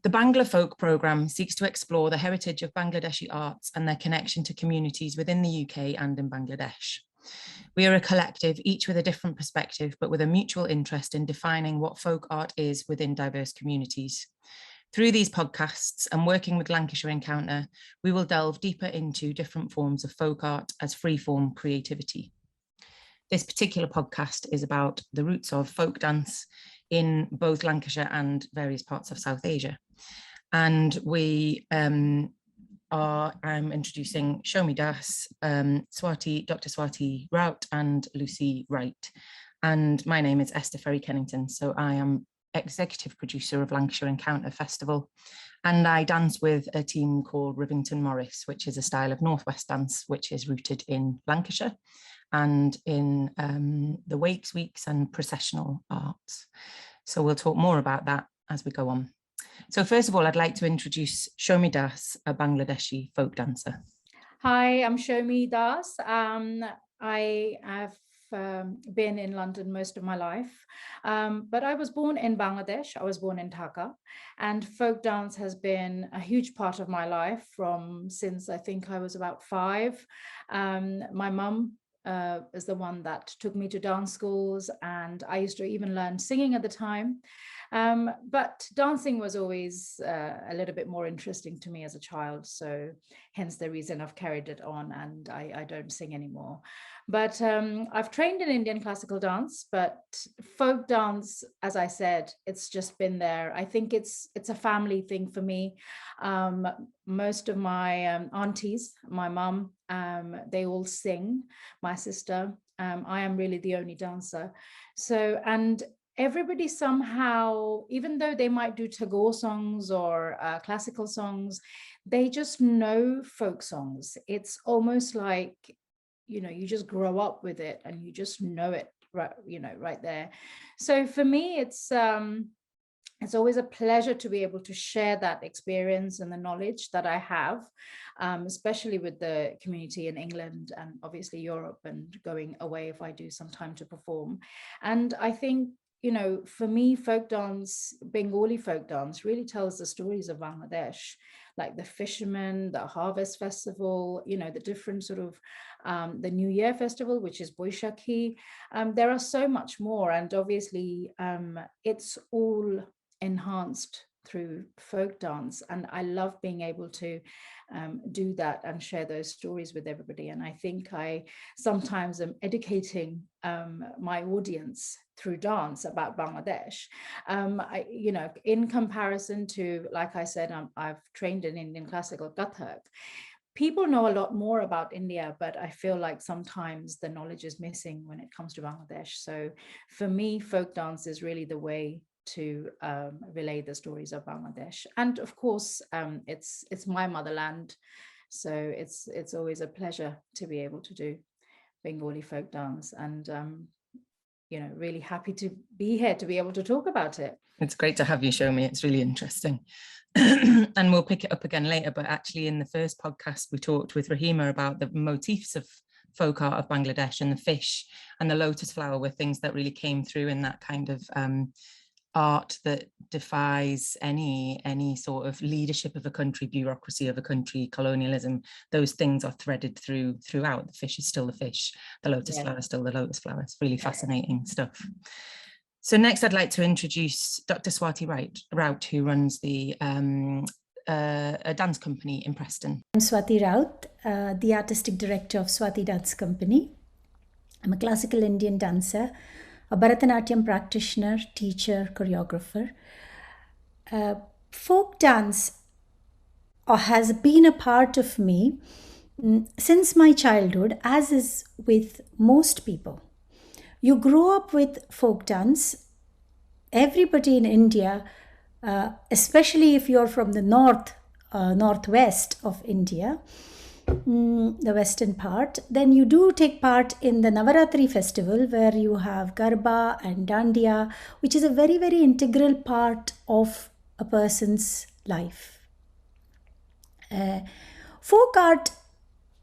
The Bangla Folk programme seeks to explore the heritage of Bangladeshi arts and their connection to communities within the UK and in Bangladesh. We are a collective, each with a different perspective, but with a mutual interest in defining what folk art is within diverse communities. Through these podcasts and working with Lancashire Encounter, we will delve deeper into different forms of folk art as free-form creativity. This particular podcast is about the roots of folk dance in both Lancashire and various parts of South Asia. And we I'm introducing Showmi Das, Dr. Swati Raut and Lucy Wright. And my name is Esther Ferry-Kennington. So I am executive producer of Lancashire Encounter Festival. And I dance with a team called Rivington Morris, which is a style of Northwest dance, which is rooted in Lancashire and in the wakes, weeks and processional arts. So we'll talk more about that as we go on. So first of all, I'd like to introduce Showmi Das, a Bangladeshi folk dancer. Hi, I'm Showmi Das. I have been in London most of my life, but I was born in Bangladesh. I was born in Dhaka, and folk dance has been a huge part of my life since I think I was about 5. My mum is the one that took me to dance schools, and I used to even learn singing at the time. But dancing was always a little bit more interesting to me as a child. So hence the reason I've carried it on, and I don't sing anymore. But I've trained in Indian classical dance, but folk dance, as I said, it's just been there. I think it's a family thing for me. Most of my aunties, my mum, they all sing. My sister, I am really the only dancer. So, and everybody somehow, even though they might do Tagore songs or classical songs, they just know folk songs. It's almost like, you just grow up with it and you just know it, right, right there. So for me, it's always a pleasure to be able to share that experience and the knowledge that I have, especially with the community in England and obviously Europe, and going away if I do some time to perform. And I think, for me, folk dance, Bengali folk dance, really tells the stories of Bangladesh, like the fishermen, the harvest festival, the different sort of the New Year festival, which is Boishakhi. There are so much more, and obviously it's all enhanced through folk dance, and I love being able to do that and share those stories with everybody. And I think I sometimes am educating my audience through dance about Bangladesh. In comparison to, like I said, I've trained in Indian classical Kathak. People know a lot more about India, but I feel like sometimes the knowledge is missing when it comes to Bangladesh. So for me, folk dance is really the way to relay the stories of Bangladesh. And of course, it's my motherland. So it's always a pleasure to be able to do Bengali folk dance, and really happy to be here to be able to talk about it. It's great to have you, Showmi. It's really interesting. And we'll pick it up again later, but actually in the first podcast we talked with Rahima about the motifs of folk art of Bangladesh, and the fish and the lotus flower were things that really came through in that kind of art that defies any sort of leadership of a country, bureaucracy of a country, colonialism. Those things are threaded throughout. The fish is still the fish, the lotus flower is still the lotus flower. It's really fascinating stuff. So next I'd like to introduce Dr. Swati Raut, who runs a dance company in Preston. I'm Swati Raut, the artistic director of Swati Dance Company. I'm a classical Indian dancer, a Bharatanatyam practitioner, teacher, choreographer. Folk dance has been a part of me since my childhood, as is with most people. You grow up with folk dance. Everybody in India, especially if you're from the northwest of India, the western part, then you do take part in the Navaratri festival, where you have Garba and Dandiya, which is a very, very integral part of a person's life. Folk art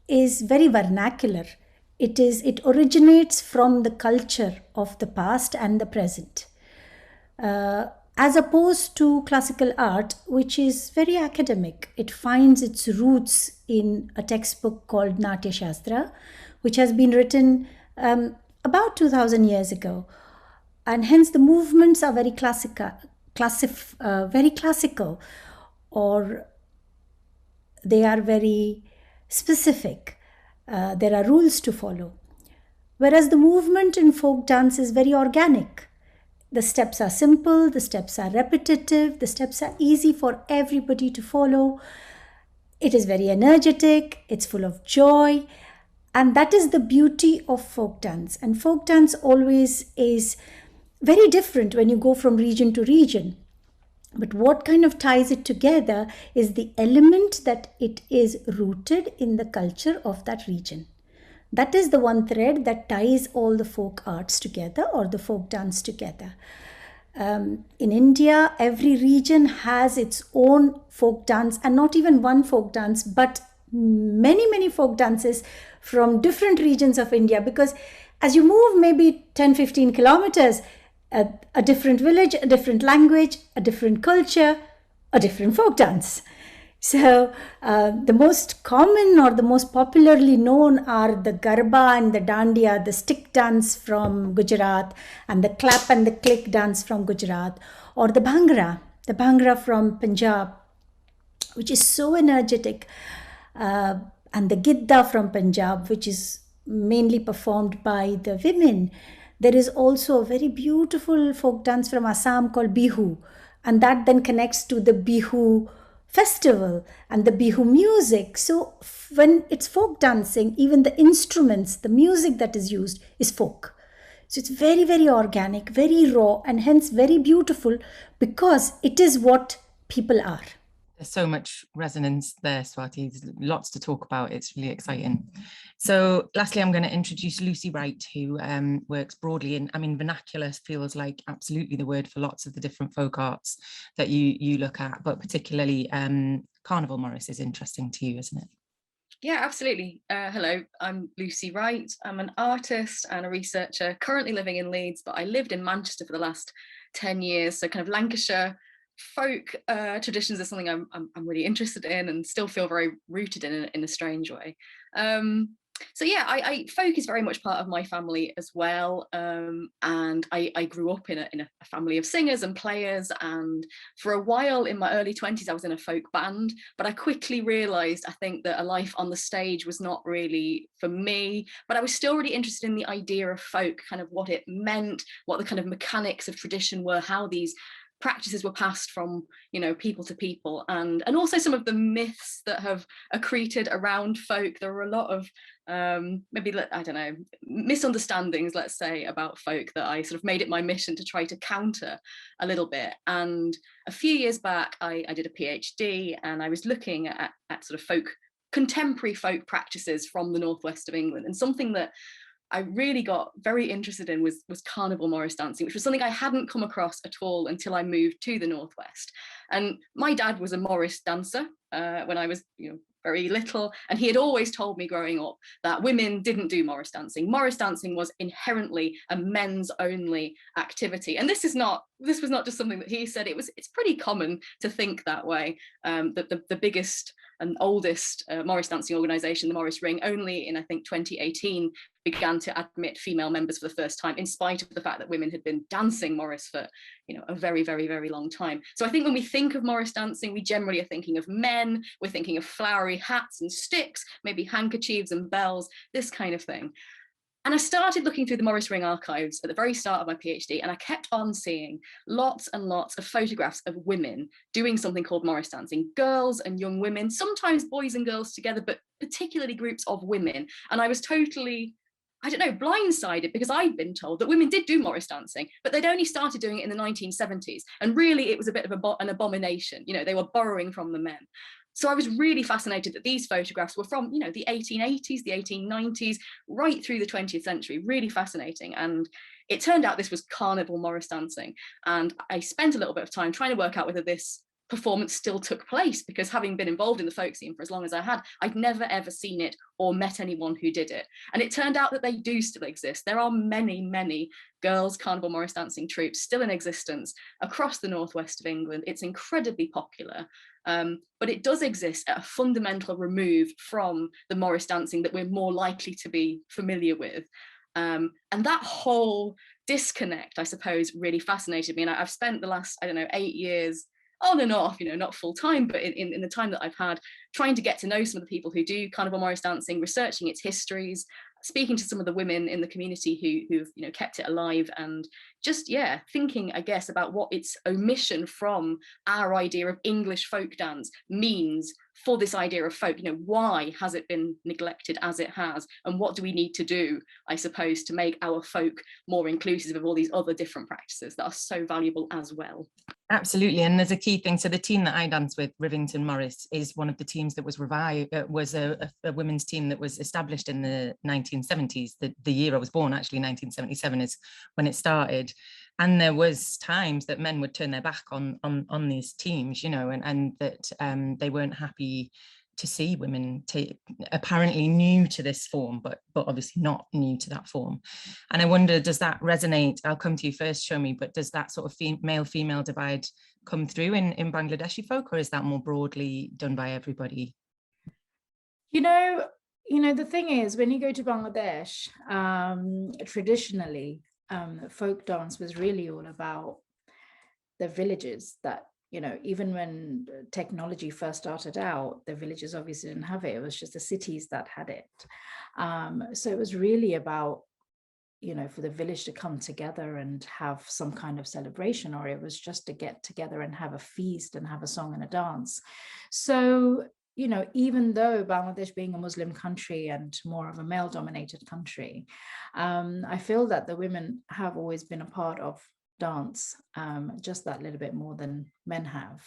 is very vernacular. It originates from the culture of the past and the present. as opposed to classical art, which is very academic. It finds its roots in a textbook called Natya Shastra, which has been written about 2000 years ago. And hence the movements are very very classical, or they are very specific. There are rules to follow. Whereas the movement in folk dance is very organic. The steps are simple, the steps are repetitive, the steps are easy for everybody to follow. It is very energetic, it's full of joy, and that is the beauty of folk dance. And folk dance always is very different when you go from region to region. But what kind of ties it together is the element that it is rooted in the culture of that region. That is the one thread that ties all the folk arts together, or the folk dance together. In India, every region has its own folk dance, and not even one folk dance, but many folk dances from different regions of India, because as you move maybe 10-15 kilometers, a different village, a different language, a different culture, a different folk dance. So the most common or the most popularly known are the Garba and the Dandiya, the stick dance from Gujarat, and the clap and the click dance from Gujarat, or the Bhangra from Punjab, which is so energetic, and the Gidda from Punjab, which is mainly performed by the women. There is also a very beautiful folk dance from Assam called Bihu, and that then connects to the Bihu festival and the Bihu music. So when it's folk dancing, even the instruments, the music that is used is folk. So it's very, very organic, very raw, and hence very beautiful, because it is what people are. There's so much resonance there, Swati. There's lots to talk about. It's really exciting. So lastly, I'm going to introduce Lucy Wright, who works broadly in, vernacular feels like absolutely the word for lots of the different folk arts that you look at, but particularly Carnival Morris is interesting to you, isn't it? Yeah, absolutely. Hello, I'm Lucy Wright. I'm an artist and a researcher currently living in Leeds, but I lived in Manchester for the last 10 years. So kind of Lancashire folk traditions is something I'm really interested in and still feel very rooted in a strange way. So yeah, I folk is very much part of my family as well, and I grew up in a family of singers and players, and for a while in my early 20s I was in a folk band, but I quickly realised I think that a life on the stage was not really for me, but I was still really interested in the idea of folk, kind of what it meant, what the kind of mechanics of tradition were, how these practices were passed from, people to people, and also some of the myths that have accreted around folk. There are a lot of misunderstandings, let's say, about folk that I sort of made it my mission to try to counter a little bit. And a few years back I did a PhD, and I was looking at sort of contemporary folk practices from the northwest of England, and something that I really got very interested in was Carnival Morris dancing, which was something I hadn't come across at all until I moved to the Northwest. And my dad was a Morris dancer when I was very little, and he had always told me growing up that women didn't do Morris dancing. Morris dancing was inherently a men's only activity, and this was not just something that he said. It's pretty common to think that way. That the biggest and oldest Morris dancing organisation, the Morris Ring, only in I think 2018 began to admit female members for the first time, in spite of the fact that women had been dancing Morris for a very, very, very long time. So I think when we think of Morris dancing, we generally are thinking of men, we're thinking of flowery hats and sticks, maybe handkerchiefs and bells, this kind of thing. And I started looking through the Morris Ring archives at the very start of my PhD, and I kept on seeing lots and lots of photographs of women doing something called Morris dancing, girls and young women, sometimes boys and girls together, but particularly groups of women. And I was totally, blindsided, because I'd been told that women did do Morris dancing, but they'd only started doing it in the 1970s. And really it was a bit of an abomination. They were borrowing from the men. So I was really fascinated that these photographs were from, the 1880s, the 1890s, right through the 20th century, really fascinating. And it turned out this was Carnival Morris dancing. And I spent a little bit of time trying to work out whether this performance still took place, because having been involved in the folk scene for as long as I had, I'd never ever seen it or met anyone who did it. And it turned out that they do still exist. There are many girls' Carnival Morris dancing troupes still in existence across the northwest of England. It's incredibly popular, but it does exist at a fundamental remove from the Morris dancing that we're more likely to be familiar with. And that whole disconnect, I suppose, really fascinated me. And I've spent the last, 8 years on and off, not full time, but in the time that I've had, trying to get to know some of the people who do Carnival Morris dancing, researching its histories, speaking to some of the women in the community who've kept it alive, and just thinking, I guess, about what its omission from our idea of English folk dance means for this idea of folk. Why has it been neglected as it has, and what do we need to do, I suppose, to make our folk more inclusive of all these other different practices that are so valuable as well. Absolutely, and there's a key thing. So the team that I dance with, Rivington Morris, is one of the teams that was revived. Was a women's team that was established in the 1970s. The year I was born, actually, 1977 is when it started. And there was times that men would turn their back on these teams, and that they weren't happy to see women apparently new to this form, but obviously not new to that form. And I wonder, does that resonate? I'll come to you first, Showmi, but does that sort of male-female divide come through in Bangladeshi folk, or is that more broadly done by everybody? The thing is, when you go to Bangladesh, traditionally, folk dance was really all about the villages that, even when technology first started out, the villages obviously didn't have it. It was just the cities that had it. So it was really about, for the village to come together and have some kind of celebration, or it was just to get together and have a feast and have a song and a dance. So, even though Bangladesh being a Muslim country and more of a male-dominated country, I feel that the women have always been a part of dance, just that little bit more than men have.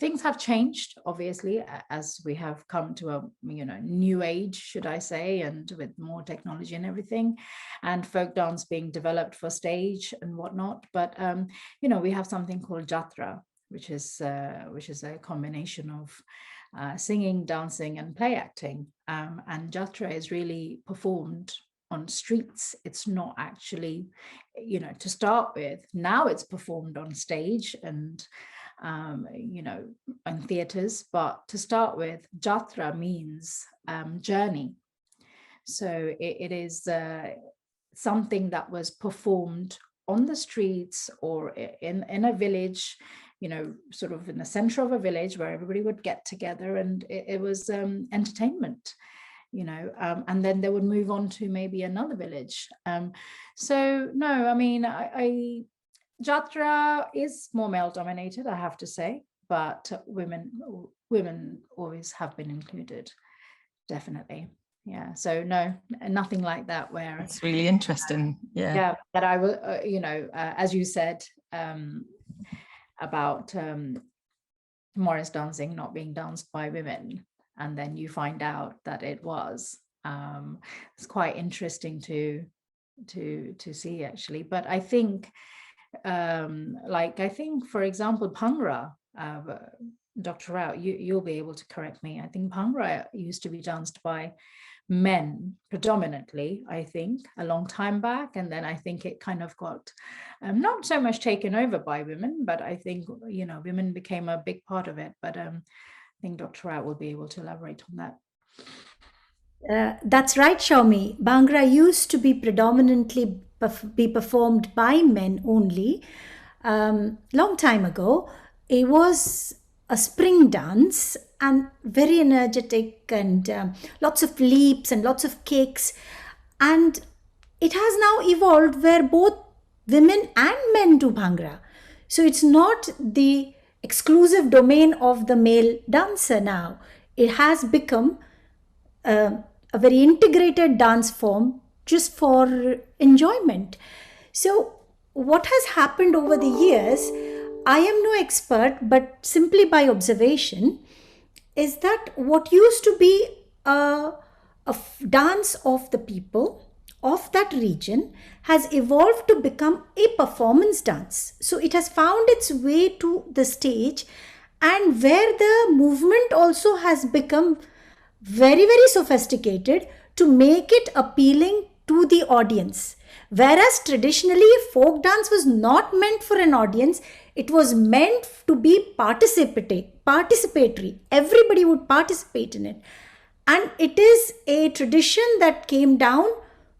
Things have changed, obviously, as we have come to a new age, should I say, and with more technology and everything, and folk dance being developed for stage and whatnot. But we have something called jatra, which is a combination of singing, dancing, and play acting. And jatra is really performed on streets. It's not actually, to start with. Now it's performed on stage and, in theatres. But to start with, jatra means journey. So it is something that was performed on the streets or in a village, sort of in the center of a village where everybody would get together, and it was entertainment. And then they would move on to maybe another village. So no, jatra is more male dominated, I have to say, but women always have been included, definitely. Yeah, so no, nothing like that. Where it's really interesting. Yeah, that I will, as you said, about Morris dancing not being danced by women, and then you find out that it was. It's quite interesting to see, actually. But I think, for example, Bhangra, Dr. Raut, you'll be able to correct me. I think Bhangra used to be danced by men predominantly, I think, a long time back, and then I think it kind of got not so much taken over by women, but I think women became a big part of it. But I think Dr. Raut will be able to elaborate on that. That's right, Showmi. Bhangra used to be predominantly be performed by men only. Long time ago, it was a spring dance and very energetic, and lots of leaps and lots of kicks. And it has now evolved where both women and men do Bhangra. So it's not the exclusive domain of the male dancer now. It has become a very integrated dance form just for enjoyment. So what has happened over the years, I am no expert, but simply by observation, is that what used to be a dance of the people, of that region has evolved to become a performance dance. So it has found its way to the stage, and where the movement also has become very, very sophisticated to make it appealing to the audience. Whereas traditionally, folk dance was not meant for an audience, it was meant to be participatory. Everybody would participate in it. And it is a tradition that came down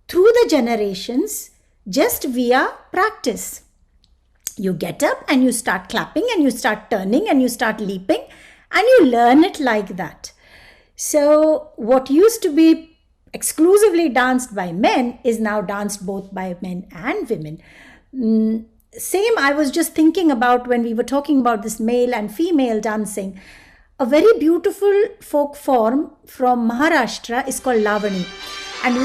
through the generations just via practice. You get up and you start clapping and you start turning and you start leaping and you learn it like that. So what used to be exclusively danced by men is now danced both by men and women. Same, I was just thinking about when we were talking about this male and female dancing. A very beautiful folk form from Maharashtra is called Lavani. And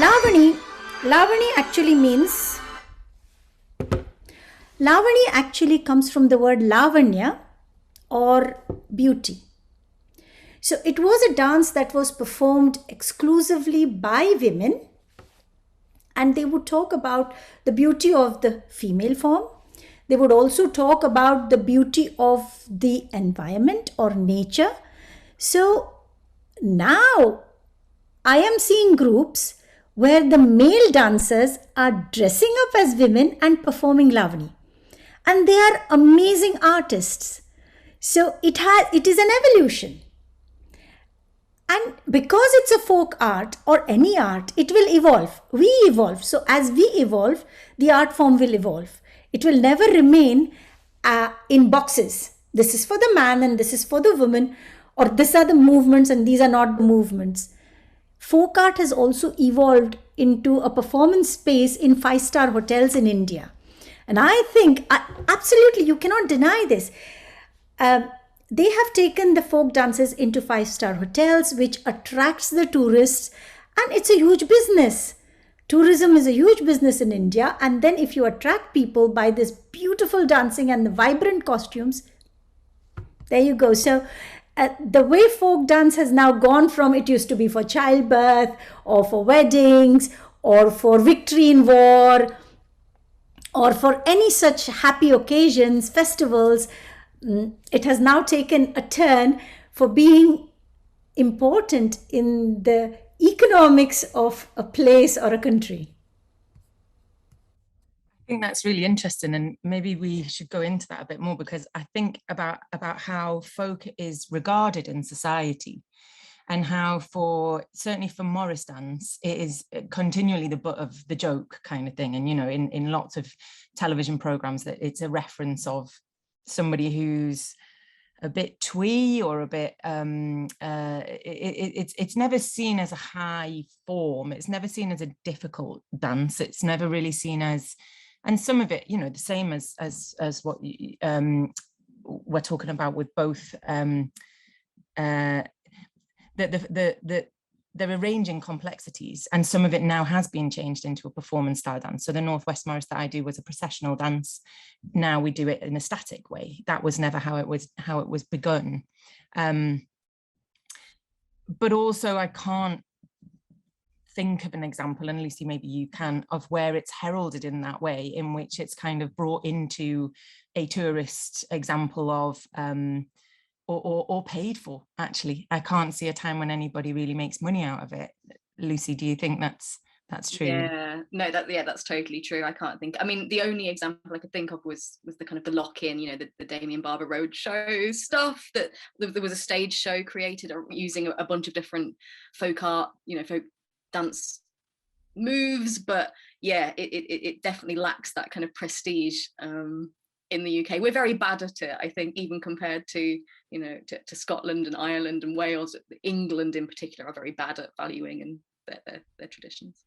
Lavani actually comes from the word Lavanya, or beauty. So it was a dance that was performed exclusively by women, and they would talk about the beauty of the female form. They would also talk about the beauty of the environment or nature. So now I am seeing groups where the male dancers are dressing up as women and performing Lavani. And they are amazing artists. So it is an evolution. And because it's a folk art or any art, it will evolve. We evolve. So as we evolve, the art form will evolve. It will never remain in boxes. This is for the man and this is for the woman, or these are the movements and these are not the movements. Folk art has also evolved into a performance space in 5-star hotels in India. And I think, absolutely, you cannot deny this. They have taken the folk dances into 5-star hotels, which attracts the tourists, and it's a huge business. Tourism is a huge business in India. And then if you attract people by this beautiful dancing and the vibrant costumes, there you go. So the way folk dance has now gone from, it used to be for childbirth or for weddings or for victory in war or for any such happy occasions, festivals, it has now taken a turn for being important in the economics of a place or a country. I think that's really interesting, and maybe we should go into that a bit more, because I think about how folk is regarded in society, and how certainly for Morris dance, it is continually the butt of the joke kind of thing. And, you know, in lots of television programs, that it's a reference of somebody who's a bit twee or a bit it's never seen as a high form. It's never seen as a difficult dance. It's never really seen as, and some of it, you know, the same as what we're talking about with both they're arranging complexities, and some of it now has been changed into a performance style dance. So the Northwest Morris that I do was a processional dance. Now we do it in a static way. That was never how it was begun. But also I can't think of an example, and Lucy, maybe you can, of where it's heralded in that way, in which it's kind of brought into a tourist example of or paid for. Actually, I can't see a time when anybody really makes money out of it. Lucy, do you think that's true? Yeah, no, that's totally true. I can't think. I mean, the only example I could think of was the kind of the lock-in, you know, the Damien Barber Road show stuff. That there was a stage show created using a bunch of different folk art, you know, folk dance moves. But yeah, it definitely lacks that kind of prestige. In the UK, we're very bad at it, I think, even compared to, you know, to Scotland and Ireland and Wales. England in particular are very bad at valuing and their traditions.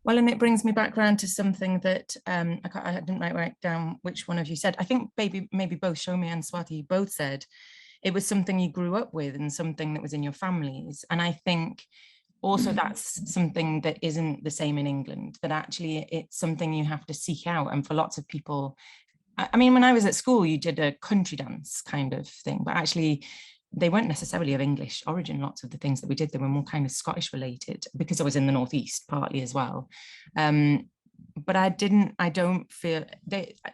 Well, and it brings me back around to something that I didn't write down which one of you said. I think maybe both Showmi and Swati both said it was something you grew up with and something that was in your families. And I think also that's something that isn't the same in England, that actually it's something you have to seek out. And for lots of people, I mean, when I was at school, you did a country dance kind of thing, but actually they weren't necessarily of English origin. Lots of the things that we did, they were more kind of Scottish related, because I was in the Northeast partly as well. But I don't feel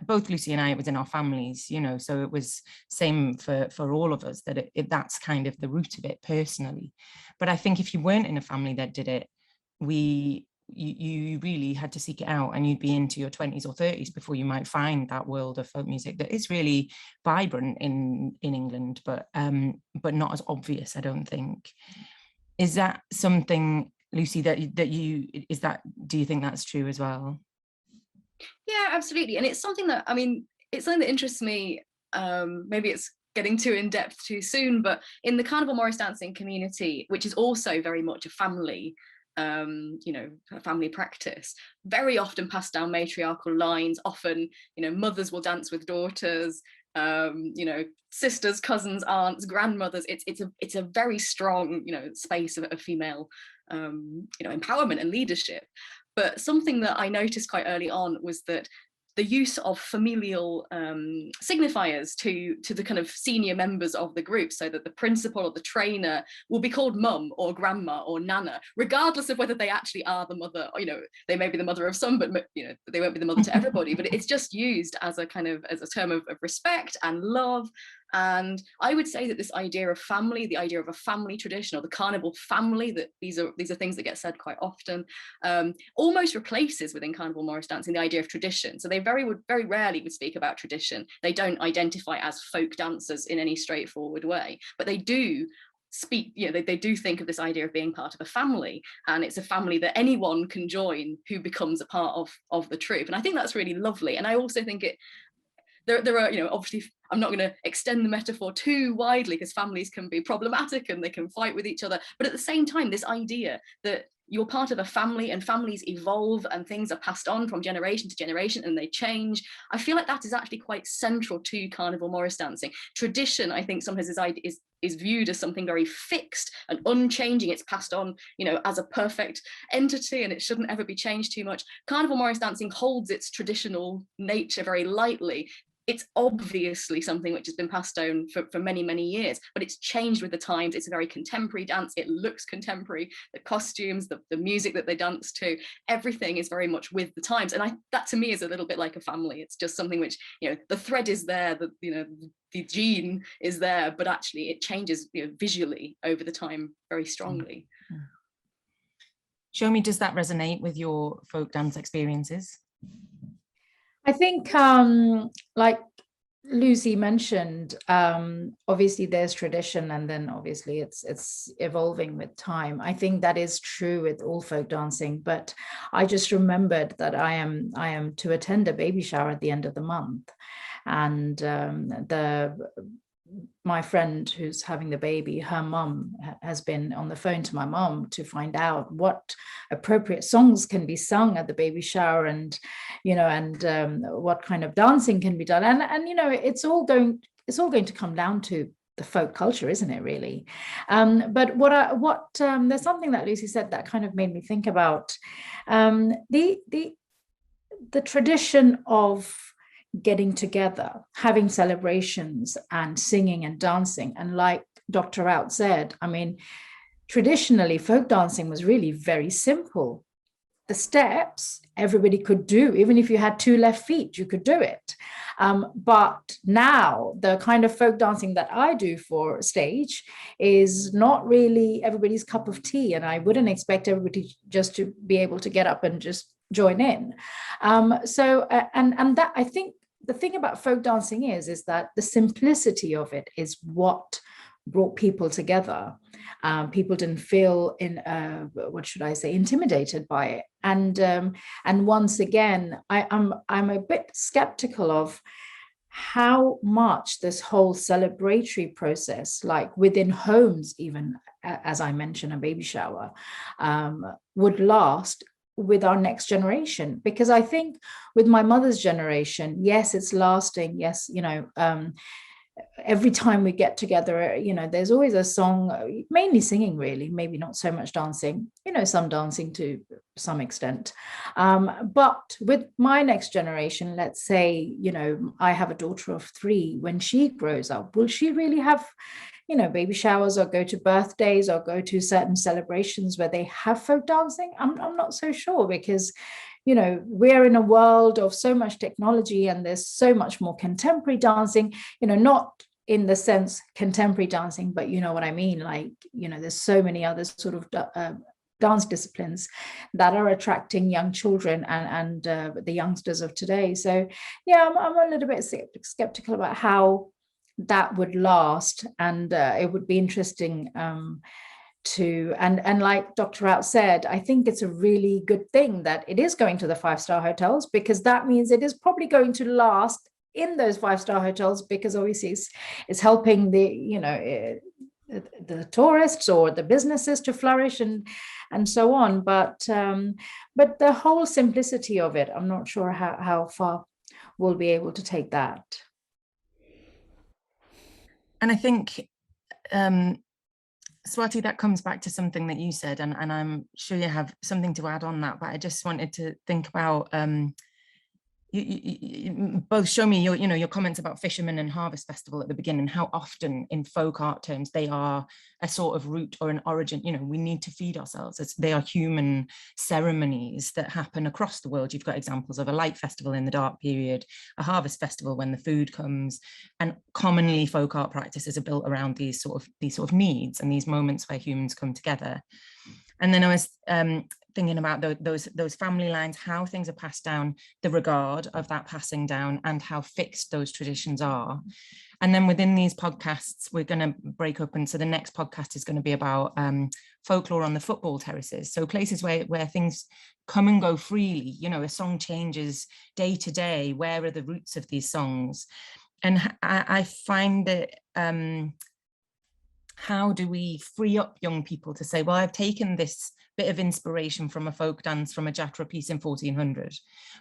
both Lucy and I, it was in our families, you know, so it was same for all of us, that that's kind of the root of it personally. But I think if you weren't in a family that did it, you really had to seek it out, and you'd be into your 20s or 30s before you might find that world of folk music that is really vibrant in England, but not as obvious, I don't think. Is that something, Lucy, do you think that's true as well? Yeah, absolutely. And it's something that, it's something that interests me. Maybe it's getting too in depth too soon, but in the Carnival Morris dancing community, which is also very much a family, a family practice, very often passed down matriarchal lines. Often, mothers will dance with daughters, sisters, cousins, aunts, grandmothers. It's a very strong, space of female, empowerment and leadership. But something that I noticed quite early on was that the use of familial signifiers to the kind of senior members of the group, so that the principal or the trainer will be called mum or grandma or nana, regardless of whether they actually are the mother. They may be the mother of some, but they won't be the mother to everybody. But it's just used as a term of respect and love. And I would say that this idea of family, the idea of a family tradition, or the carnival family, that these are things that get said quite often, almost replaces within Carnival Morris dancing the idea of tradition. So they very rarely would speak about tradition. They don't identify as folk dancers in any straightforward way, but they do speak, they do think of this idea of being part of a family, and it's a family that anyone can join who becomes a part of the troupe. And I think that's really lovely. And I also think there are, obviously, I'm not going to extend the metaphor too widely, because families can be problematic and they can fight with each other. But at the same time, this idea that you're part of a family and families evolve and things are passed on from generation to generation and they change, I feel like that is actually quite central to Carnival Morris dancing. Tradition, I think, sometimes is viewed as something very fixed and unchanging. It's passed on, as a perfect entity, and it shouldn't ever be changed too much. Carnival Morris dancing holds its traditional nature very lightly. It's obviously something which has been passed down for many, many years, but it's changed with the times. It's a very contemporary dance. It looks contemporary. The costumes, the music that they dance to, everything is very much with the times. And that to me is a little bit like a family. It's just something which, the thread is there, the gene is there, but actually it changes visually over the time very strongly. Showmi, does that resonate with your folk dance experiences? I think, like Lucy mentioned, obviously there's tradition, and then obviously it's evolving with time. I think that is true with all folk dancing, but I just remembered that I am to attend a baby shower at the end of the month, and my friend who's having the baby, her mum has been on the phone to my mum to find out what appropriate songs can be sung at the baby shower, and what kind of dancing can be done, and it's all going to come down to the folk culture, isn't it, really? But there's something that Lucy said that kind of made me think about the tradition of getting together, having celebrations and singing and dancing. And like Dr. Raut said, traditionally folk dancing was really very simple. The steps everybody could do, even if you had two left feet, you could do it. But now the kind of folk dancing that I do for stage is not really everybody's cup of tea. And I wouldn't expect everybody just to be able to get up and just join in. And that, I think, the thing about folk dancing is that the simplicity of it is what brought people together. People didn't feel intimidated by it. And once again, I'm a bit skeptical of how much this whole celebratory process, like within homes, even as I mentioned, a baby shower, would last with our next generation. Because I think with my mother's generation, yes, it's lasting. Yes, every time we get together, there's always a song, mainly singing really, maybe not so much dancing, some dancing to some extent. But with my next generation, let's say, I have a daughter of 3. When she grows up, will she really have, baby showers or go to birthdays or go to certain celebrations where they have folk dancing? I'm not so sure, because we're in a world of so much technology and there's so much more contemporary dancing, not in the sense contemporary dancing, but you know what I mean? Like, there's so many other sort of dance disciplines that are attracting young children and the youngsters of today. So yeah, I'm a little bit skeptical about how that would last. And it would be interesting and like Dr. Raut said, I think it's a really good thing that it is going to the 5-star hotels, because that means it is probably going to last in those 5-star hotels, because obviously it's helping the tourists or the businesses to flourish and so on. But the whole simplicity of it, I'm not sure how far we'll be able to take that. And I think Swati, that comes back to something that you said, and I'm sure you have something to add on that, but I just wanted to think about you both Showmi your comments about Fisherman and Harvest Festival at the beginning, how often in folk art terms they are a sort of root or an origin. We need to feed ourselves. They are human ceremonies that happen across the world. You've got examples of a light festival in the dark period, a harvest festival when the food comes, and commonly folk art practices are built around these sort of needs and these moments where humans come together. And then I was thinking about those family lines, how things are passed down, the regard of that passing down, and how fixed those traditions are. And then within these podcasts, we're going to break up. And so the next podcast is going to be about folklore on the football terraces. So places where things come and go freely, a song changes day to day. Where are the roots of these songs? And I find that how do we free up young people to say, well, I've taken this bit of inspiration from a folk dance from a Jatra piece in 1400,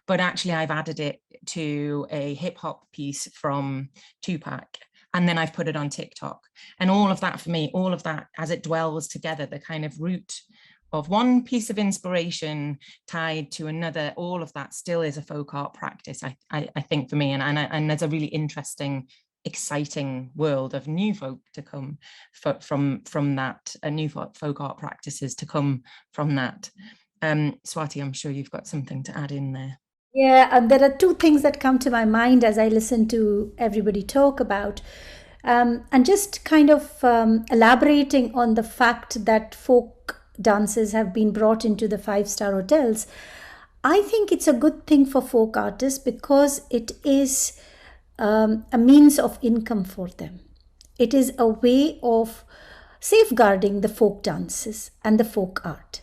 but actually I've added it to a hip hop piece from Tupac, and then I've put it on TikTok. And all of that for me, all of that as it dwells together, the kind of root of one piece of inspiration tied to another, all of that still is a folk art practice, I think, for me. And there's a really interesting, exciting world of new folk to come from that, new folk art practices to come from that. Swati, I'm sure you've got something to add in there. Yeah, and there are 2 things that come to my mind as I listen to everybody talk about, and just kind of elaborating on the fact that folk dances have been brought into the 5-star hotels. I think it's a good thing for folk artists, because it is a means of income for them. It is a way of safeguarding the folk dances and the folk art.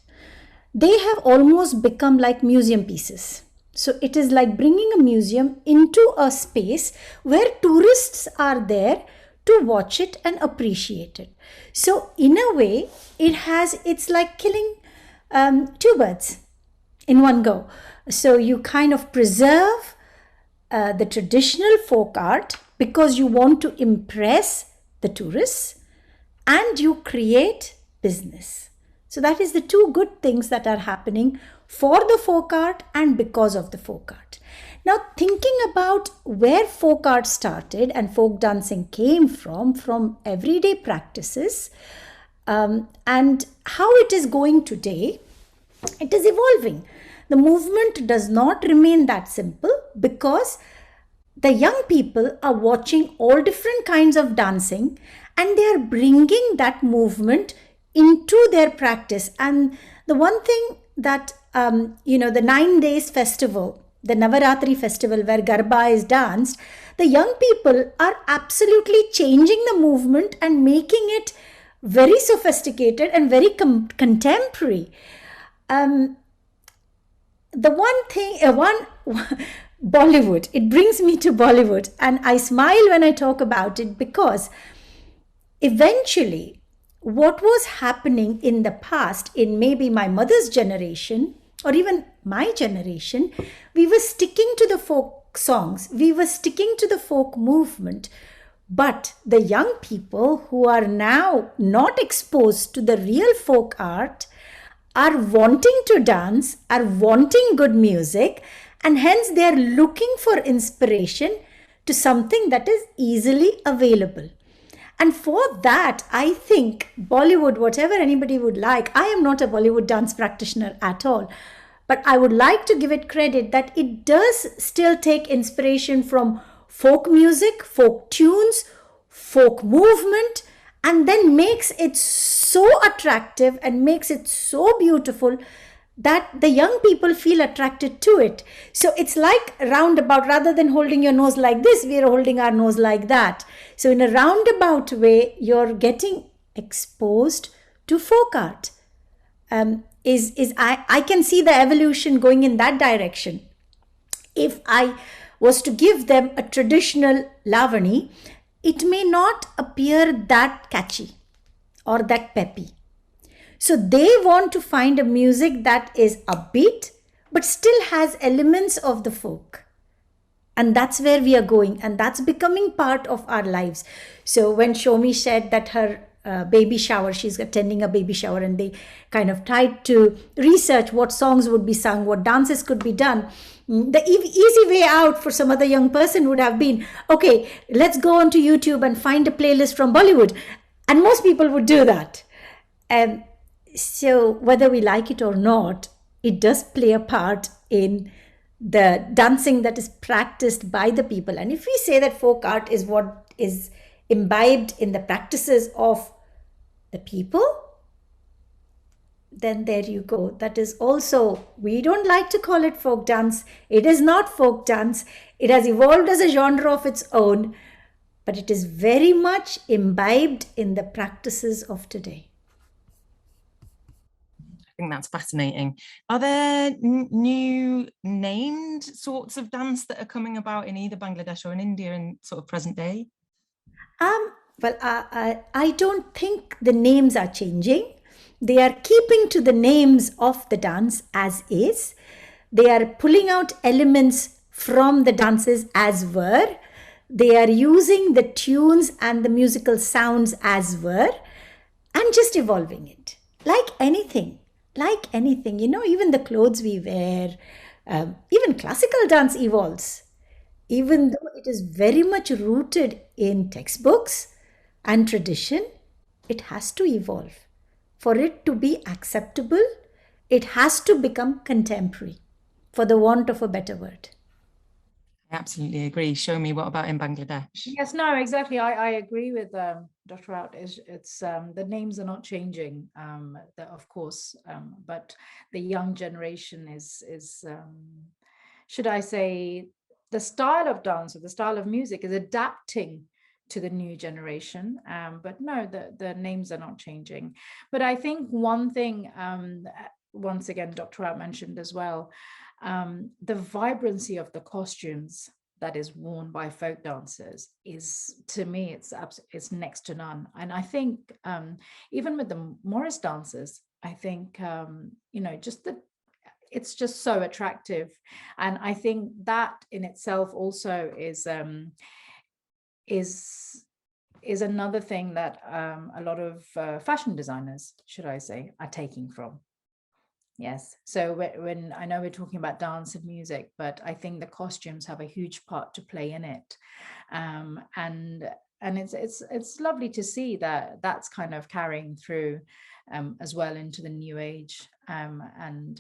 They have almost become like museum pieces. So it is like bringing a museum into a space where tourists are there to watch it and appreciate it. So in a way, it's like killing 2 birds in one go. So you kind of preserve the traditional folk art because you want to impress the tourists, and you create business. So that is the 2 good things that are happening for the folk art and because of the folk art. Now, thinking about where folk art started and folk dancing came from everyday practices, and how it is going today, it is evolving. The movement does not remain that simple, because the young people are watching all different kinds of dancing, and they are bringing that movement into their practice. And the one thing that, the 9 days festival, the Navaratri festival where Garba is danced, the young people are absolutely changing the movement and making it very sophisticated and very contemporary. The one thing, Bollywood, it brings me to Bollywood, and I smile when I talk about it, because eventually what was happening in the past, in maybe my mother's generation or even my generation, we were sticking to the folk songs, we were sticking to the folk movement, But the young people who are now not exposed to the real folk art are wanting to dance, are wanting good music, and hence they are looking for inspiration to something that is easily available. And for that, I think Bollywood, whatever anybody would like, I am not a Bollywood dance practitioner at all, but I would like to give it credit that it does still take inspiration from folk music, folk tunes, folk movement, and then makes it so attractive and makes it so beautiful that the young people feel attracted to it. So it's like roundabout, rather than holding your nose like this, we are holding our nose like that. So in a roundabout way, you're getting exposed to folk art. I can see the evolution going in that direction. If I was to give them a traditional Lavani, it may not appear that catchy or that peppy. So they want to find a music that is upbeat, but still has elements of the folk. And that's where we are going. And that's becoming part of our lives. So when Showmi said that her baby shower, she's attending a baby shower, and they kind of tried to research what songs would be sung, what dances could be done. The easy way out for some other young person would have been, okay, let's go onto YouTube and find a playlist from Bollywood. And most people would do that. And so whether we like it or not, it does play a part in the dancing that is practiced by the people. And if we say that folk art is what is imbibed in the practices of the people, then there you go. That is also, we don't like to call it folk dance. It is not folk dance. It has evolved as a genre of its own, but it is very much imbibed in the practices of today. I think that's fascinating. Are there new named sorts of dance that are coming about in either Bangladesh or in India in sort of present day? Well, I don't think the names are changing. They are keeping to the names of the dance as is. They are pulling out elements from the dances as were. They are using the tunes and the musical sounds as were, and just evolving it. Like anything, even the clothes we wear, even classical dance evolves. Even though it is very much rooted in textbooks and tradition, it has to evolve. For it to be acceptable, it has to become contemporary, for the want of a better word. I absolutely agree. Showmi, what about in Bangladesh? Yes, no, exactly. I agree with Dr. Raut. It's the names are not changing, of course, but the young generation is should I say, the style of dance or the style of music is adapting to the new generation. But no, the names are not changing. But I think one thing, once again, Dr. Raut mentioned as well, the vibrancy of the costumes that is worn by folk dancers is, to me, it's next to none. And I think even with the Morris dancers, I think, it's just so attractive. And I think that in itself also is another thing that a lot of fashion designers, should I say, are taking from. Yes. So when I know we're talking about dance and music, but I think the costumes have a huge part to play in it. And it's lovely to see that that's kind of carrying through as well into the new age. And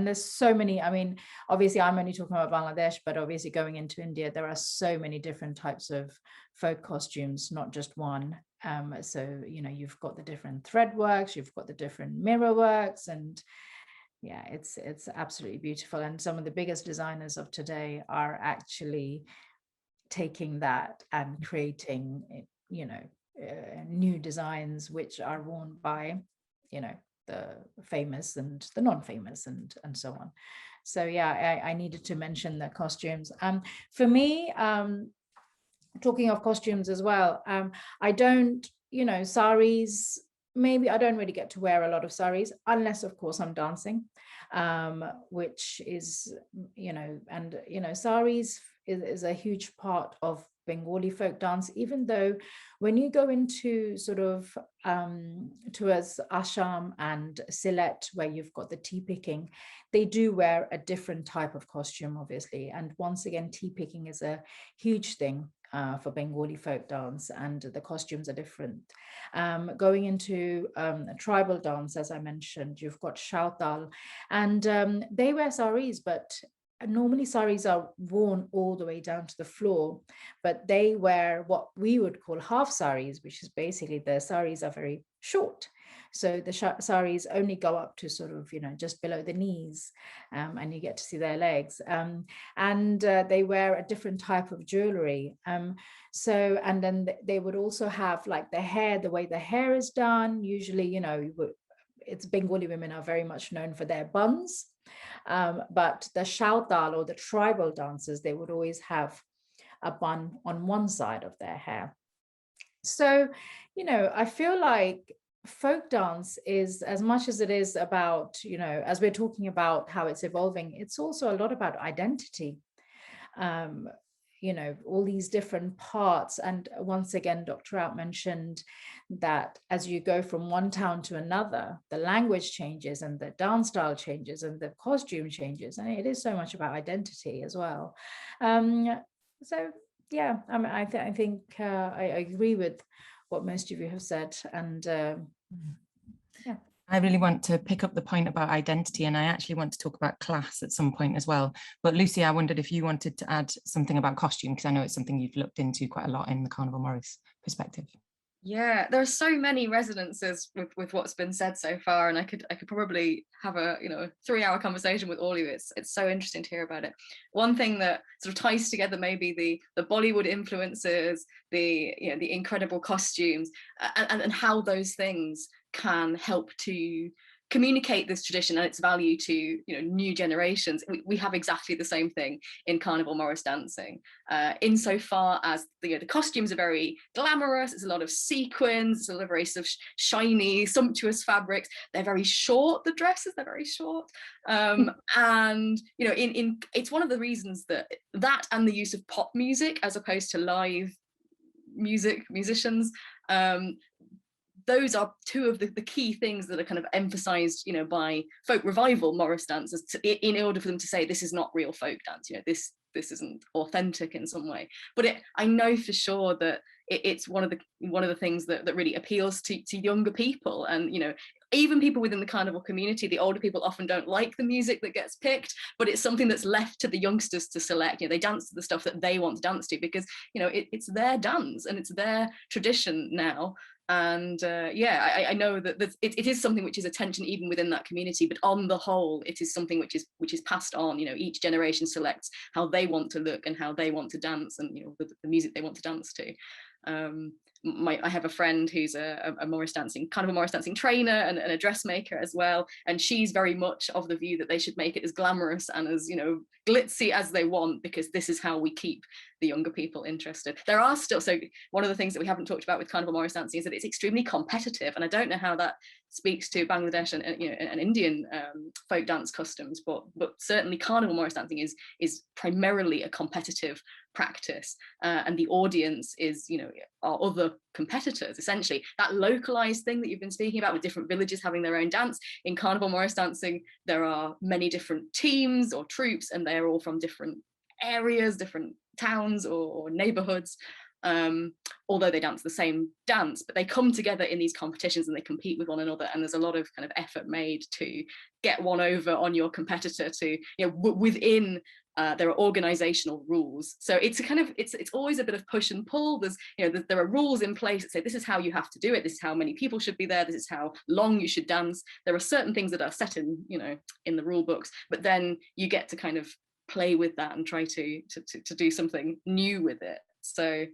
there's so many, I mean, obviously I'm only talking about Bangladesh, but obviously going into India, there are so many different types of folk costumes, not just one. So, you've got the different thread works, you've got the different mirror works, and yeah, it's absolutely beautiful. And some of the biggest designers of today are actually taking that and creating, new designs, which are worn by, the famous and the non-famous and so on. So yeah, I needed to mention the costumes. For me, talking of costumes as well, I don't, saris, maybe I don't really get to wear a lot of saris unless, of course, I'm dancing, which is, saris is a huge part of Bengali folk dance, even though when you go into sort of towards Assam and Sylhet, where you've got the tea picking, they do wear a different type of costume, obviously. And once again, tea picking is a huge thing for Bengali folk dance, and the costumes are different. Going into tribal dance, as I mentioned, you've got Shautal, and they wear saris, but normally saris are worn all the way down to the floor, but they wear what we would call half saris, which is basically the saris are very short. So the saris only go up to sort of, just below the knees, and you get to see their legs. And they wear a different type of jewelry. So, and then they would also have like the hair, the way the hair is done. Usually, it's Bengali women are very much known for their buns. But the Shautal or the tribal dancers, they would always have a bun on one side of their hair. So, I feel like folk dance is, as much as it is about, as we're talking about how it's evolving, it's also a lot about identity. All these different parts. And once again, Dr. Raut mentioned that as you go from one town to another, the language changes and the dance style changes and the costume changes. And it is so much about identity as well. So yeah, I think I agree with what most of you have said. And yeah. I really want to pick up the point about identity, and I actually want to talk about class at some point as well. But Lucy, I wondered if you wanted to add something about costume, because I know it's something you've looked into quite a lot in the Carnival Morris perspective. Yeah, there are so many resonances with what's been said so far, and I could probably have a 3-hour conversation with all of you. It's so interesting to hear about it. One thing that sort of ties together maybe the Bollywood influences, the incredible costumes, and how those things can help to communicate this tradition and its value to new generations. We have exactly the same thing in Carnival Morris dancing, insofar as the costumes are very glamorous. It's a lot of sequins, it's a lot of very sort of shiny, sumptuous fabrics. They're very short. The dresses, they're very short, and it's one of the reasons that and the use of pop music as opposed to live musicians. Those are two of the key things that are kind of emphasized, by folk revival Morris dancers in order for them to say this is not real folk dance. This isn't authentic in some way. But I know for sure that it's one of the things that really appeals to younger people, and even people within the carnival community. The older people often don't like the music that gets picked, but it's something that's left to the youngsters to select. They dance to the stuff that they want to dance to, because it's their dance and it's their tradition now. And I know that it is something which is a tension even within that community, but on the whole it is something which is passed on. Each generation selects how they want to look and how they want to dance, and the music they want to dance to. I have a friend who's a Carnival Morris dancing trainer and a dressmaker as well, and she's very much of the view that they should make it as glamorous and as glitzy as they want, because this is how we keep the younger people interested. There are still, so one of the things that we haven't talked about with Carnival Morris dancing is that it's extremely competitive, and I don't know how that speaks to Bangladesh and Indian folk dance customs, but certainly Carnival Morris dancing is primarily a competitive practice, and the audience is our other competitors. Essentially, that localized thing that you've been speaking about with different villages having their own dance, in Carnival Morris dancing there are many different teams or troops, and they're all from different areas, different towns or neighborhoods, although they dance the same dance, but they come together in these competitions and they compete with one another, and there's a lot of kind of effort made to get one over on your competitor. To within there are organizational rules, so it's always a bit of push and pull. There's there are rules in place that say this is how you have to do it, this is how many people should be there, this is how long you should dance. There are certain things that are set in in the rule books, but then you get to kind of play with that and try to do something new with it. So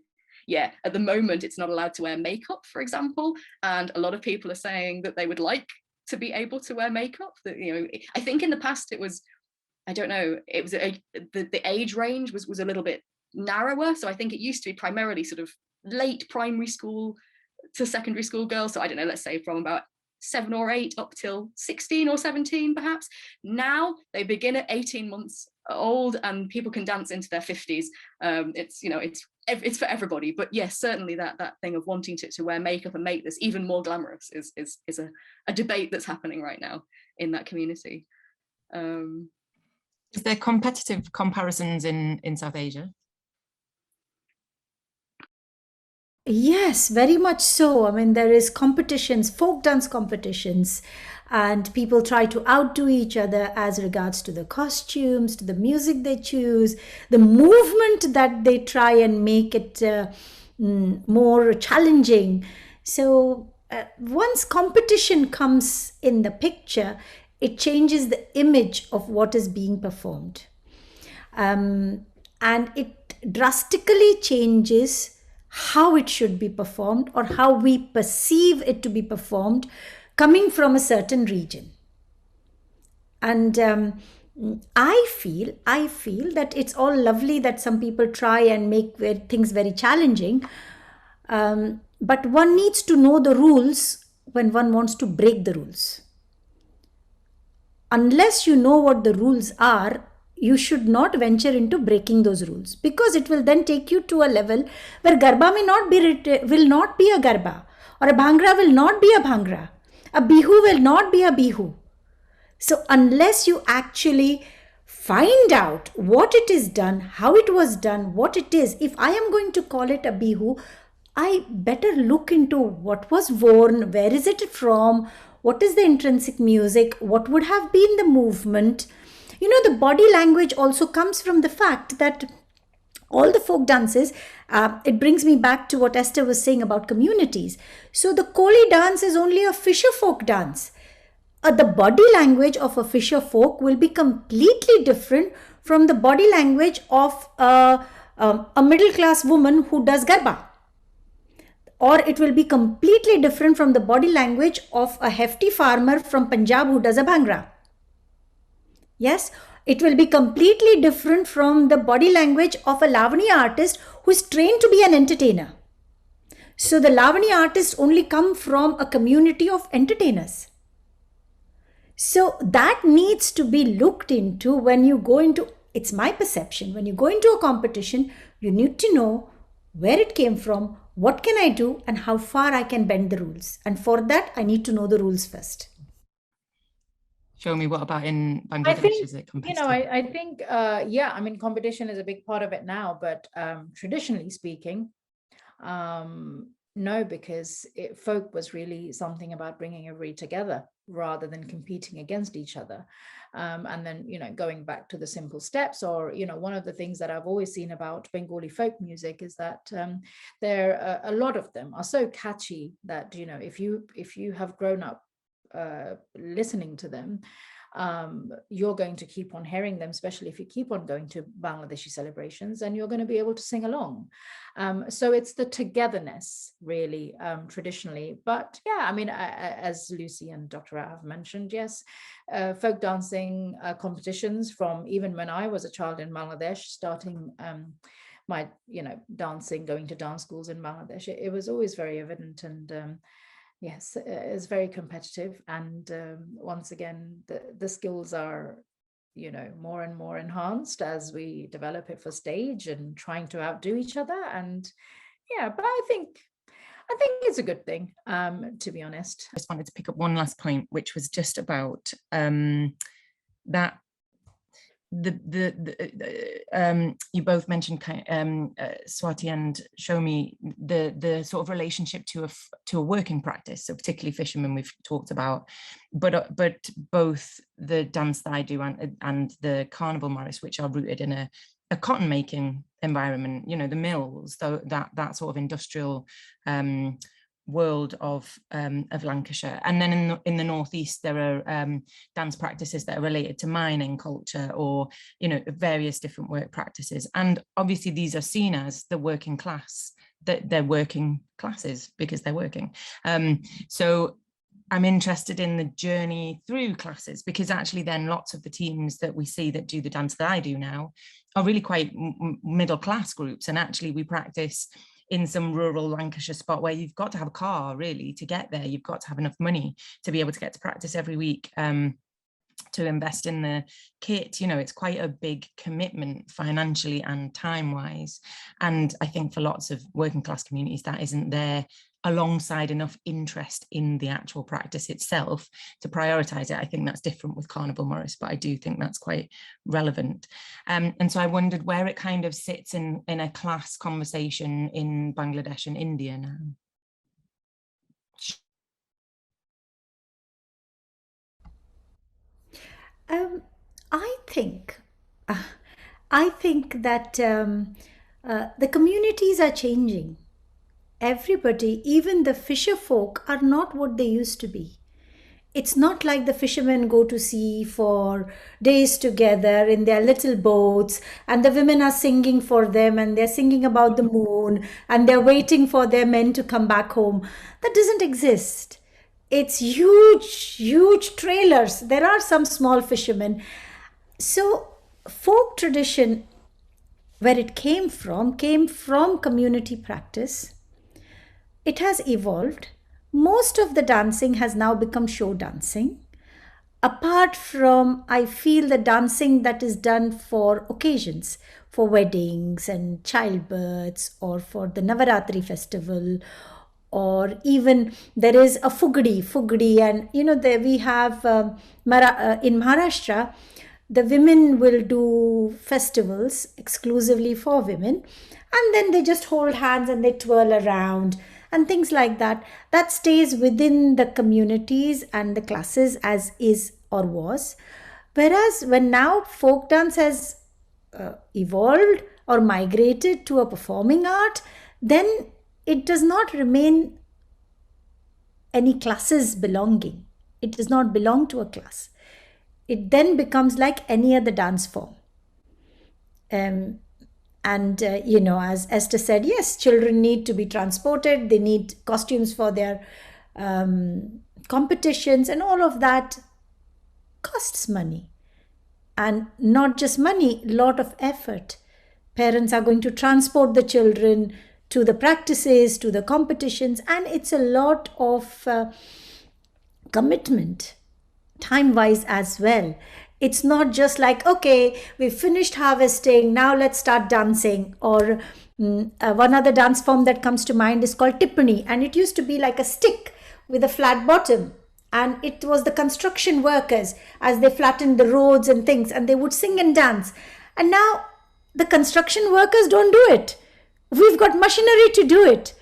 yeah, at the moment it's not allowed to wear makeup, for example, and a lot of people are saying that they would like to be able to wear makeup. That I think in the past it was, I don't know, it was the age range was a little bit narrower. So I think it used to be primarily sort of late primary school to secondary school girls. So I don't know, let's say from about 7 or 8 up till 16 or 17 perhaps. Now they begin at 18 months old and people can dance into their 50s. It's, you know, it's for everybody. But yes, certainly that thing of wanting to wear makeup and make this even more glamorous is a debate that's happening right now in that community. Is there competitive comparisons in South Asia? Yes, very much so. I mean, there is competitions, folk dance competitions, and people try to outdo each other as regards to the costumes, to the music they choose, the movement that they try and make it more challenging. So once competition comes in the picture, it changes the image of what is being performed. And it drastically changes how it should be performed or how we perceive it to be performed coming from a certain region. And I feel that it's all lovely that some people try and make things very challenging, but one needs to know the rules when one wants to break the rules. Unless you know what the rules are, you should not venture into breaking those rules, because it will then take you to a level where Garba will not be a Garba, or a Bhangra will not be a Bhangra, a Bihu will not be a Bihu. So unless you actually find out what it is done, how it was done, what it is, if I am going to call it a Bihu, I better look into what was worn, where is it from, what is the intrinsic music, what would have been the movement. You know, the body language also comes from the fact that all the folk dances, it brings me back to what Esther was saying about communities. So the Koli dance is only a fisher folk dance. The body language of a fisher folk will be completely different from the body language of a middle class woman who does Garba. Or it will be completely different from the body language of a hefty farmer from Punjab who does a Bhangra. Yes, it will be completely different from the body language of a Lavani artist who is trained to be an entertainer. So the Lavani artists only come from a community of entertainers. So that needs to be looked into when you go into, it's my perception, when you go into a competition, you need to know where it came from, what can I do, and how far I can bend the rules. And for that, I need to know the rules first. Showmi, what about in Bangladesh? I think, is it competitive? you know, I think, yeah, I mean, competition is a big part of it now, but traditionally speaking, no, because folk was really something about bringing everybody together rather than competing against each other. And then, you know, going back to the simple steps, or, you know, one of the things that I've always seen about Bengali folk music is that a lot of them are so catchy that, you know, if you have grown up listening to them, you're going to keep on hearing them, especially if you keep on going to Bangladeshi celebrations, and you're going to be able to sing along. So it's the togetherness, really, traditionally. But yeah, I mean, as Lucy and Dr. Raut have mentioned, yes, folk dancing competitions from even when I was a child in Bangladesh, starting my, you know, dancing, going to dance schools in Bangladesh, it was always very evident, and yes, it's very competitive. And once again, the skills are, you know, more and more enhanced as we develop it for stage and trying to outdo each other. And yeah, but I think it's a good thing, to be honest. I just wanted to pick up one last point, which was just about that you both mentioned Swati and Showmi, the sort of relationship to a working practice, so particularly fishermen we've talked about, but both the dance that I do and the Carnival Morris, which are rooted in a cotton making environment, you know, the mills, so that sort of industrial world of Lancashire. And then in the northeast there are dance practices that are related to mining culture, or, you know, various different work practices. And obviously these are seen as the working class, that they're working classes because they're working. So I'm interested in the journey through classes, because actually then lots of the teams that we see that do the dance that I do now are really quite middle class groups, and actually we practice in some rural Lancashire spot where you've got to have a car really to get there. You've got to have enough money to be able to get to practice every week. to invest in the kit. You know, it's quite a big commitment financially and time-wise. And I think for lots of working class communities, that isn't there alongside enough interest in the actual practice itself to prioritize it. I think that's different with Carnival Morris, but I do think that's quite relevant. And so I wondered where it kind of sits in a class conversation in Bangladesh and India now. I think that the communities are changing. Everybody, even the fisher folk, are not what they used to be. It's not like the fishermen go to sea for days together in their little boats and the women are singing for them and they're singing about the moon and they're waiting for their men to come back home. That doesn't exist. It's huge trailers. There are some small fishermen. So folk tradition, where it came from community practice. It has evolved. Most of the dancing has now become show dancing. Apart from, I feel, the dancing that is done for occasions, for weddings and childbirths, or for the Navaratri festival, or even there is a Fugdi, and you know, there we have in Maharashtra, the women will do festivals exclusively for women, and then they just hold hands and they twirl around and things like that. That stays within the communities and the classes as is or was. Whereas when now folk dance has evolved or migrated to a performing art, then it does not remain any classes belonging. It does not belong to a class. It then becomes like any other dance form. You know, as Esther said, yes, children need to be transported. They need costumes for their competitions, and all of that costs money. And not just money, a lot of effort. Parents are going to transport the children to the practices, to the competitions, and it's a lot of commitment, time-wise as well. It's not just like, okay, we've finished harvesting, now let's start dancing. Or one other dance form that comes to mind is called tippani, and it used to be like a stick with a flat bottom, and it was the construction workers as they flattened the roads and things, and they would sing and dance. And now the construction workers don't do it. We've got machinery to do it,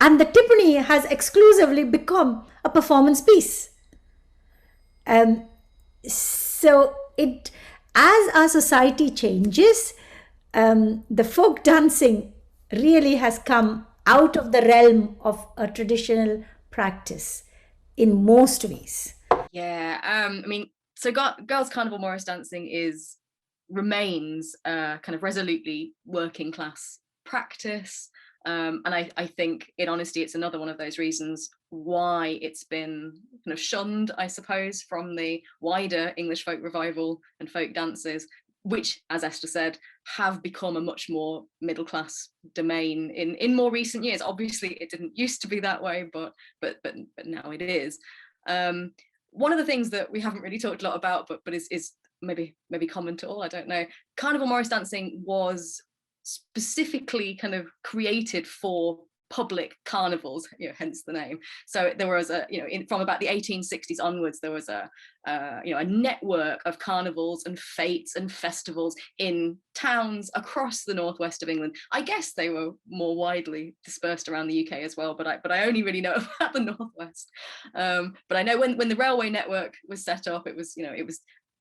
and the tippani has exclusively become a performance piece. So it, as our society changes, the folk dancing really has come out of the realm of a traditional practice in most ways. Yeah, I mean, so girls' Carnival Morris dancing remains kind of resolutely working class practice. And I think, in honesty, it's another one of those reasons why it's been kind of shunned, I suppose, from the wider English folk revival and folk dances, which, as Esther said, have become a much more middle class domain in more recent years. Obviously, it didn't used to be that way, but now it is. One of the things that we haven't really talked a lot about, but is maybe common to all, I don't know. Carnival Morris dancing was specifically kind of created for public carnivals, you know, hence the name. So there was from about the 1860s onwards, there was a network of carnivals and fetes and festivals in towns across the northwest of England. I guess they were more widely dispersed around the UK as well, but I only really know about the northwest. But I know when the railway network was set up, it was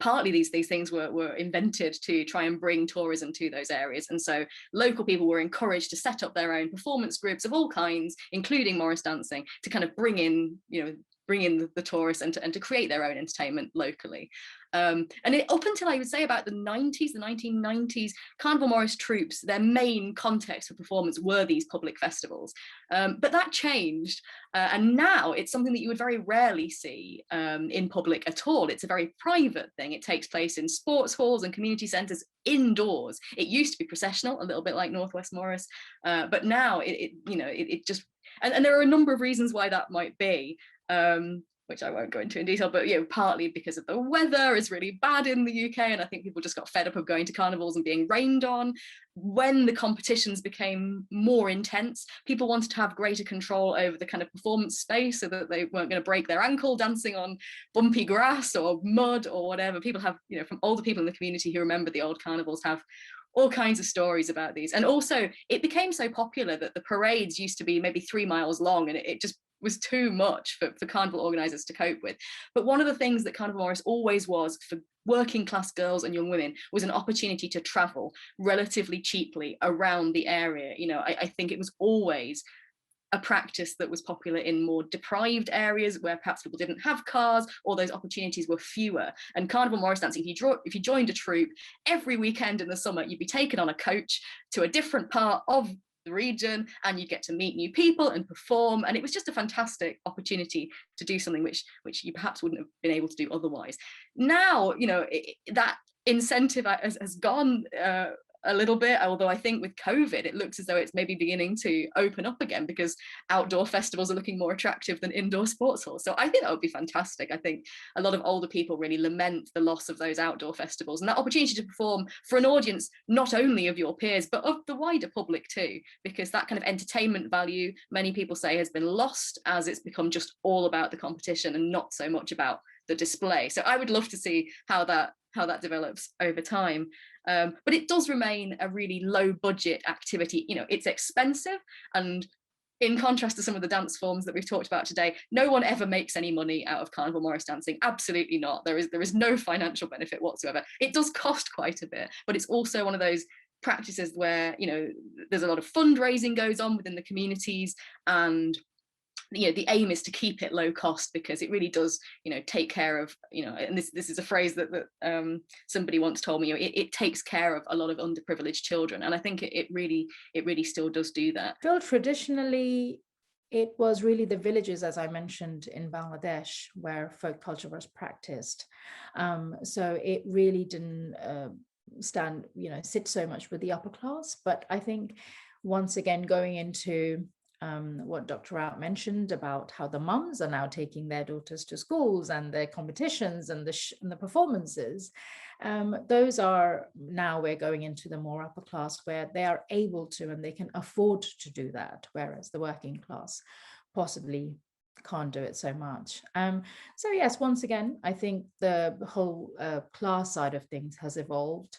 partly these things were invented to try and bring tourism to those areas, and so local people were encouraged to set up their own performance groups of all kinds, including Morris dancing, to kind of bring in the tourists and to create their own entertainment locally. And up until, I would say, about the 1990s, Carnival Morris troupes, their main context for performance were these public festivals. But that changed, and now it's something that you would very rarely see in public at all. It's a very private thing. It takes place in sports halls and community centres indoors. It used to be processional, a little bit like Northwest Morris, but now it just, and there are a number of reasons why that might be. which I won't go into in detail, but partly because of the weather is really bad in the UK, and I think people just got fed up of going to carnivals and being rained on. When the competitions became more intense, people wanted to have greater control over the kind of performance space so that they weren't going to break their ankle dancing on bumpy grass or mud or whatever. People have, from older people in the community who remember the old carnivals, have all kinds of stories about these. And also it became so popular that the parades used to be maybe 3 miles long, and it just was too much for carnival organisers to cope with. But one of the things that Carnival Morris always was for working class girls and young women was an opportunity to travel relatively cheaply around the area. I think it was always a practice that was popular in more deprived areas where perhaps people didn't have cars, or those opportunities were fewer. And Carnival Morris dancing, if you joined a troupe, every weekend in the summer, you'd be taken on a coach to a different part of the region, and you get to meet new people and perform, and it was just a fantastic opportunity to do something which you perhaps wouldn't have been able to do otherwise. Now that incentive has gone a little bit, although I think with COVID it looks as though it's maybe beginning to open up again, because outdoor festivals are looking more attractive than indoor sports halls. So I think that would be fantastic. I think a lot of older people really lament the loss of those outdoor festivals, and that opportunity to perform for an audience not only of your peers but of the wider public too, because that kind of entertainment value, many people say, has been lost as it's become just all about the competition and not so much about the display. So I would love to see how that develops over time. But it does remain a really low budget activity. It's expensive, and in contrast to some of the dance forms that we've talked about today, no one ever makes any money out of Carnival Morris dancing. Absolutely not. There is no financial benefit whatsoever. It does cost quite a bit, but it's also one of those practices where there's a lot of fundraising goes on within the communities, and the aim is to keep it low cost, because it really does take care of and this is a phrase that somebody once told me, it takes care of a lot of underprivileged children, and I think it really still does do that. Well, traditionally it was really the villages, as I mentioned, in Bangladesh where folk culture was practiced, so it really didn't sit so much with the upper class. But I think once again, going into what Dr. Raut mentioned about how the mums are now taking their daughters to schools and their competitions and the performances, those are now, we're going into the more upper class where they are able to and they can afford to do that, whereas the working class possibly can't do it so much. So yes, once again, I think the whole class side of things has evolved.